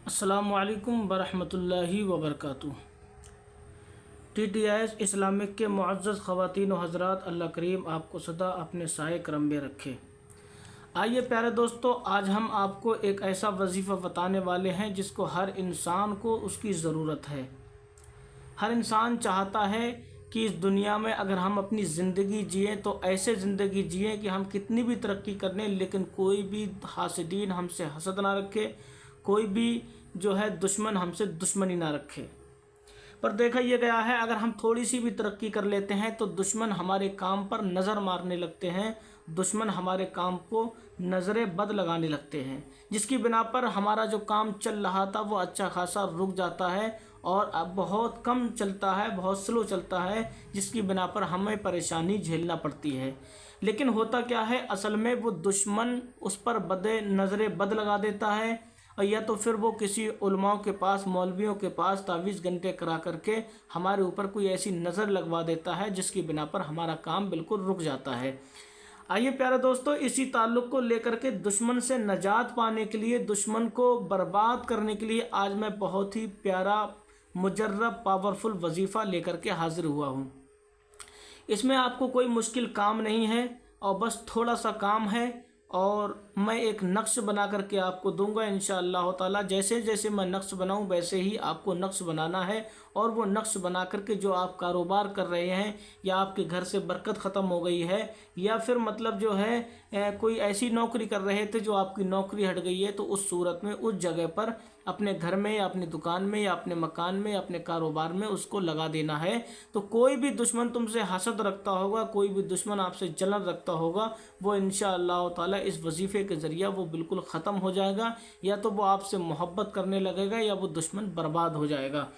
अस्सलामुअलैकुम बरहमतुल्लाहि वबरकातुहू। TTIS Islamic के मुअज़्ज़ज़ ख़वातीन व हज़रात, अल्लाह करीम आपको सदा अपने साए करम में रखे। आइए प्यारे दोस्तों, आज हम आपको एक ऐसा वजीफ़ा बताने वाले हैं जिसको हर इंसान को उसकी ज़रूरत है। हर इंसान चाहता है कि इस दुनिया में अगर हम अपनी ज़िंदगी जिएँ तो ऐसे ज़िंदगी जिएँ कि हम कितनी भी तरक्की कर लें लेकिन कोई भी हासिदीन हमसे हसद ना रखे, कोई भी जो है दुश्मन हमसे दुश्मनी ना रखे। पर देखा यह गया है, अगर हम थोड़ी सी भी तरक्की कर लेते हैं तो दुश्मन हमारे काम पर नज़र मारने लगते हैं, दुश्मन हमारे काम को नज़रें बद लगाने लगते हैं, जिसकी बिना पर हमारा जो काम चल रहा था वो अच्छा खासा रुक जाता है और अब बहुत कम चलता है, बहुत स्लो चलता है, जिसकी बिना पर हमें परेशानी झेलना पड़ती है। लेकिन होता क्या है, असल में वो दुश्मन उस पर नज़रें बद लगा देता है, और या तो फिर वो किसी उलमाओं के पास, मौलवियों के पास तावीज़ घंटे करा करके हमारे ऊपर कोई ऐसी नज़र लगवा देता है जिसकी बिना पर हमारा काम बिल्कुल रुक जाता है। आइए प्यारे दोस्तों, इसी ताल्लुक़ को लेकर के दुश्मन से नजात पाने के लिए, दुश्मन को बर्बाद करने के लिए आज मैं बहुत ही प्यारा, मुजर्रब, पावरफुल वजीफ़ा लेकर के हाज़िर हुआ हूँ। इसमें आपको कोई मुश्किल काम नहीं है और बस थोड़ा सा काम है और मैं एक नक्श बना करके आपको दूंगा इंशाअल्लाह ताला। जैसे जैसे मैं नक्श बनाऊं वैसे ही आपको नक्श बनाना है, और वो नक्श बना करके जो आप कारोबार कर रहे हैं, या आपके घर से बरकत ख़त्म हो गई है, या फिर मतलब जो है कोई ऐसी नौकरी कर रहे थे जो आपकी नौकरी हट गई है, तो उस सूरत में उस जगह पर अपने घर में या अपनी दुकान में या अपने मकान में या अपने कारोबार में उसको लगा देना है। तो कोई भी दुश्मन तुमसे हसद रखता होगा, कोई भी दुश्मन आपसे जलन रखता होगा, वो इंशाअल्लाह ताला इस वजीफ़े के ज़रिए वो बिल्कुल ख़त्म हो जाएगा, या तो वो आपसे मोहब्बत करने लगेगा या वो दुश्मन बर्बाद हो जाएगा।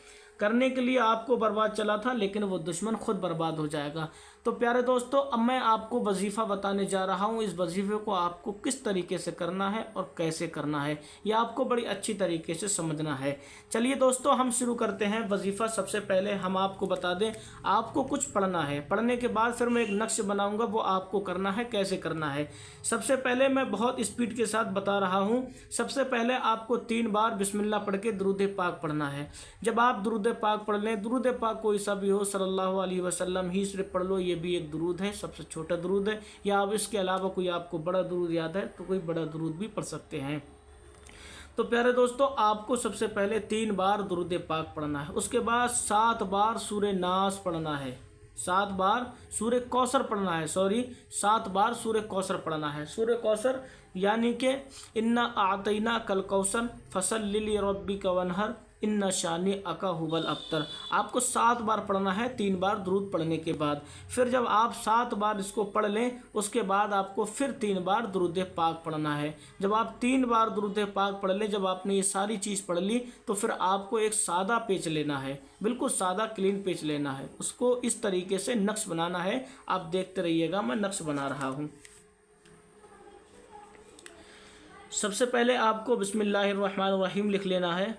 करने के लिए आपको बर्बाद चला था लेकिन वो दुश्मन खुद बर्बाद हो जाएगा। तो प्यारे दोस्तों, अब मैं आपको वजीफ़ा बताने जा रहा हूँ। इस वजीफ़े को आपको किस तरीके से करना है और कैसे करना है, यह आपको बड़ी अच्छी तरीके से समझना है। चलिए दोस्तों, हम शुरू करते हैं वजीफ़ा। सबसे पहले हम आपको बता दें, आपको कुछ पढ़ना है, पढ़ने के बाद फिर मैं एक नक्श बनाऊँगा, वो आपको करना है, कैसे करना है। सबसे पहले मैं बहुत स्पीड के साथ बता रहा हूँ। सबसे पहले आपको 3 बार बिस्मिल्लाह पढ़ के दुरूद पाक पढ़ना है। जब आप दुरूद पाक पढ़ लें, दुरूद पाक कोई सा भी हो, सल्लल्लाहु अलैहि वसल्लम ही सिर्फ पढ़ लो, ये भी एक दुरूद है, सबसे छोटा दुरूद है। या अब इसके अलावा कोई आपको बड़ा दुरूद याद है तो कोई बड़ा दुरूद भी पढ़ सकते हैं। तो प्यारे दोस्तों, आपको सबसे पहले 3 बार दुरूद पाक पढ़ना है। उसके बाद 7 बार सूरे नास पढ़ना है, 7 बार सूरे कौसर पढ़ना है, 7 बार सूरे कौसर पढ़ना है। सूरे कौसर यानी कि इन्ना आतैना कल कौसर फसल्लि लिरब्बिका वनहर इन्ना शानी अका हुवल अब्तर। आपको 7 बार पढ़ना है, 3 बार दुरूद पढ़ने के बाद। फिर जब आप 7 बार इसको पढ़ लें, उसके बाद आपको फिर 3 बार दुरूद पाक पढ़ना है। जब आप 3 बार दुरूद पाक पढ़ लें, जब आपने ये सारी चीज़ पढ़ ली, तो फिर आपको एक सादा पेज लेना है, बिल्कुल सादा क्लीन पेज लेना है। उसको इस तरीके से नक्श बनाना है। आप देखते रहिएगा, मैं नक्श बना रहा हूँ। सबसे पहले आपको बिस्मिल्लाहिर्रहमानिर्रहीम लिख लेना है।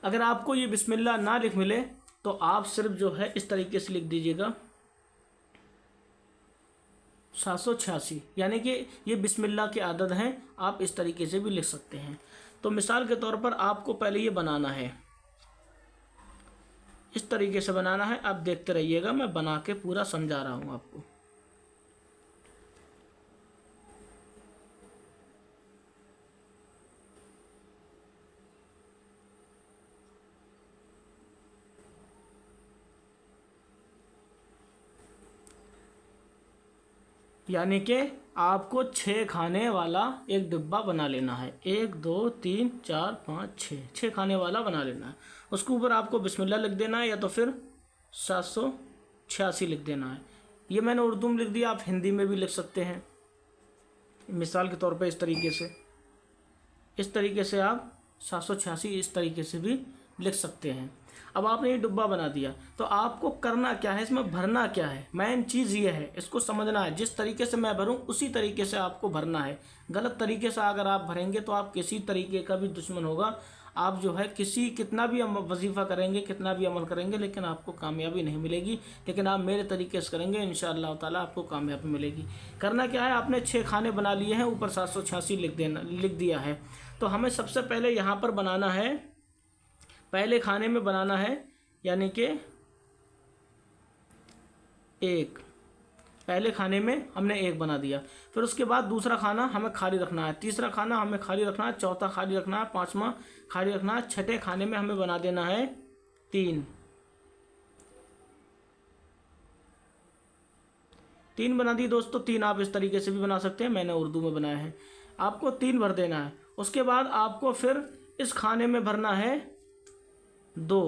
अगर आपको ये बिस्मिल्लाह ना लिख मिले तो आप सिर्फ जो है इस तरीके से लिख दीजिएगा 786, यानी कि ये बिस्मिल्लाह की आदत है, आप इस तरीके से भी लिख सकते हैं। तो मिसाल के तौर पर आपको पहले ये बनाना है, इस तरीके से बनाना है। आप देखते रहिएगा, मैं बना के पूरा समझा रहा हूँ आपको। यानी कि आपको 6 खाने वाला एक डिब्बा बना लेना है। 1 2 3 4 5 6 खाने वाला बना लेना है। उसके ऊपर आपको बिस्मिल्लाह लिख देना है, या तो फिर 786 लिख देना है। ये मैंने उर्दू में लिख दिया, आप हिंदी में भी लिख सकते हैं। मिसाल के तौर पे इस तरीके से आप 786 इस तरीके से भी लिख सकते हैं। अब आपने ये डिब्बा बना दिया, तो आपको करना क्या है, इसमें भरना क्या है, मेन चीज़ ये है, इसको समझना है। जिस तरीके से मैं भरूं उसी तरीके से आपको भरना है। गलत तरीके से अगर आप भरेंगे तो आप किसी तरीके का भी दुश्मन होगा आप जो है कितना भी वजीफ़ा करेंगे, कितना भी अमल करेंगे, लेकिन आपको कामयाबी नहीं मिलेगी। लेकिन आप मेरे तरीके से करेंगे, इंशाअल्लाह ताला आपको कामयाबी मिलेगी। करना क्या है, आपने 6 खाने बना लिए हैं, ऊपर 786 लिख दिया है। तो हमें सबसे पहले यहाँ पर बनाना है, पहले खाने में बनाना है यानी कि 1, पहले खाने में हमने 1 बना दिया। फिर उसके बाद दूसरा खाना हमें खाली रखना है, तीसरा खाना हमें खाली रखना है, चौथा खाली रखना है, पांचवा खाली रखना है, छठे खाने में हमें बना देना है 3 बना दी दोस्तों। 3 आप इस तरीके से भी बना सकते हैं, मैंने उर्दू में बनाया है। आपको 3 भर देना है। उसके बाद आपको फिर इस खाने में भरना है 2।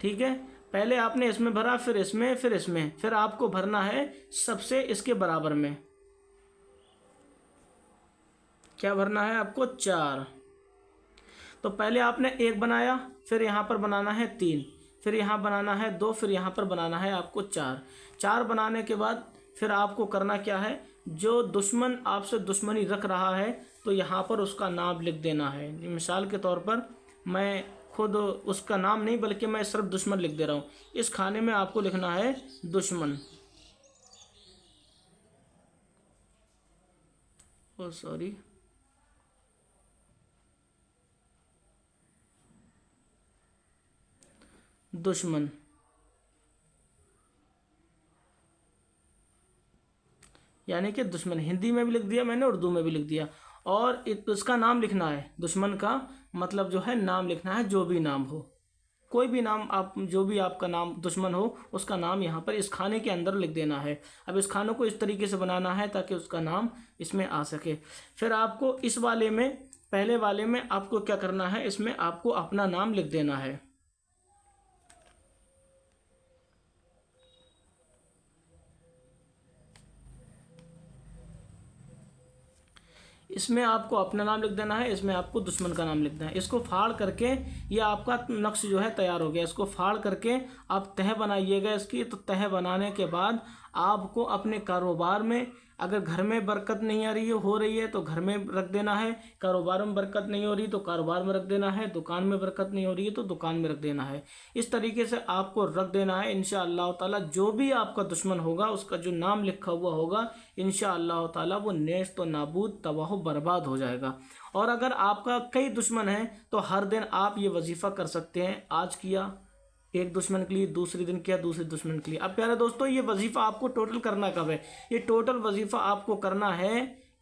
ठीक है, पहले आपने इसमें भरा, फिर इसमें, फिर इसमें, फिर आपको भरना है सबसे इसके बराबर में। क्या भरना है आपको? 4। तो पहले आपने 1 बनाया, फिर यहाँ पर बनाना है 3, फिर यहाँ बनाना है 2, फिर यहाँ पर बनाना है आपको 4 बनाने के बाद फिर आपको करना क्या है, जो दुश्मन आपसे दुश्मनी रख रहा है तो यहाँ पर उसका नाम लिख देना है। मिसाल के तौर पर मैं खुद उसका नाम नहीं, बल्कि मैं सिर्फ दुश्मन लिख दे रहा हूँ। इस खाने में आपको लिखना है दुश्मन। ओ सॉरी, दुश्मन। यानी कि दुश्मन हिंदी में भी लिख दिया मैंने, उर्दू में भी लिख दिया। और इसका नाम लिखना है, दुश्मन का मतलब जो है नाम लिखना है, जो भी नाम हो, कोई भी नाम, आप जो भी आपका नाम दुश्मन हो उसका नाम यहाँ पर इस खाने के अंदर लिख देना है। अब इस खाने को इस तरीके से बनाना है ताकि उसका नाम इसमें आ सके। फिर आपको इस वाले में, पहले वाले में आपको क्या करना है, इसमें आपको अपना नाम लिख देना है। इसमें आपको अपना नाम लिख देना है, इसमें आपको दुश्मन का नाम लिखना है। इसको फाड़ करके ये आपका नक्श जो है तैयार हो गया। इसको फाड़ करके आप तह बनाइएगा इसकी। तो तह बनाने के बाद आपको अपने कारोबार में, अगर घर में बरकत नहीं आ रही है, हो रही है तो घर में रख देना है, कारोबार में बरकत नहीं हो रही तो कारोबार में रख देना है, दुकान में बरकत नहीं हो रही है तो दुकान में रख देना है। इस तरीके से आपको रख देना है। इंशाअल्लाह ताला जो भी आपका दुश्मन होगा उसका जो नाम लिखा हुआ होगा, इंशाअल्लाह ताला वो नेस्त व नाबूद, तबाह बर्बाद हो जाएगा। और अगर आपका कई दुश्मन हैं तो हर दिन आप ये वजीफ़ा कर सकते हैं। आज किया एक दुश्मन के लिए, दूसरे दिन किया दूसरे दुश्मन के लिए। अब प्यारे दोस्तों, ये वजीफ़ा आपको टोटल करना कब है? ये टोटल वजीफ़ा आपको करना है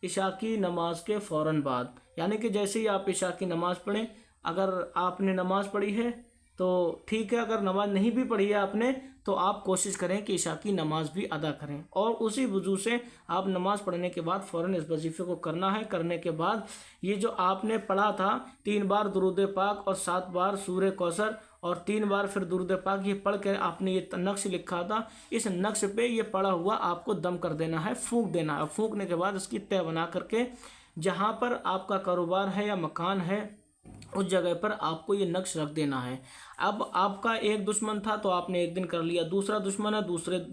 इशा की नमाज के फ़ौरन बाद। यानी कि जैसे ही आप इशा की नमाज़ पढ़ें, अगर आपने नमाज़ पढ़ी है तो ठीक है, अगर नमाज नहीं भी पढ़ी है आपने तो आप कोशिश करें कि इशा की नमाज भी अदा करें। और उसी वजू से आप नमाज पढ़ने के बाद फ़ौरन इस वजीफ़े को करना है। करने के बाद ये जो आपने पढ़ा था 3 बार दुरूद पाक और 7 बार सूरे कौसर और 3 बार फिर दुरूद पाक, ये पढ़ कर आपने ये नक्श लिखा था, इस नक्श पे ये पढ़ा हुआ आपको दम कर देना है, फूंक देना है। फूंकने के बाद इसकी तय बना करके जहाँ पर आपका कारोबार है या मकान है उस जगह पर आपको ये नक्श रख देना है। अब आपका एक दुश्मन था तो आपने एक दिन कर लिया, दूसरा दुश्मन है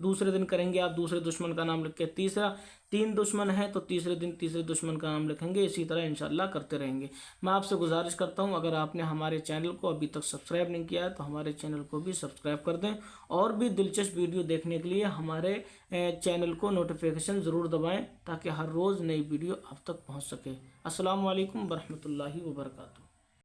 दूसरे दिन करेंगे आप दूसरे दुश्मन का नाम लिख के, तीसरा 3 दुश्मन है तो तीसरे दिन तीसरे दुश्मन का नाम लिखेंगे। इसी तरह इंशाल्लाह करते रहेंगे। मैं आपसे गुजारिश करता हूं, अगर आपने हमारे चैनल को अभी तक सब्सक्राइब नहीं किया है तो हमारे चैनल को भी सब्सक्राइब कर दें। और भी दिलचस्प वीडियो देखने के लिए हमारे चैनल को नोटिफिकेशन ज़रूर दबाएँ ताकि हर रोज़ नई वीडियो आप तक पहुँच सके। अस्सलामु अलैकुम वरहमतुल्लाहि वबरकातुहू।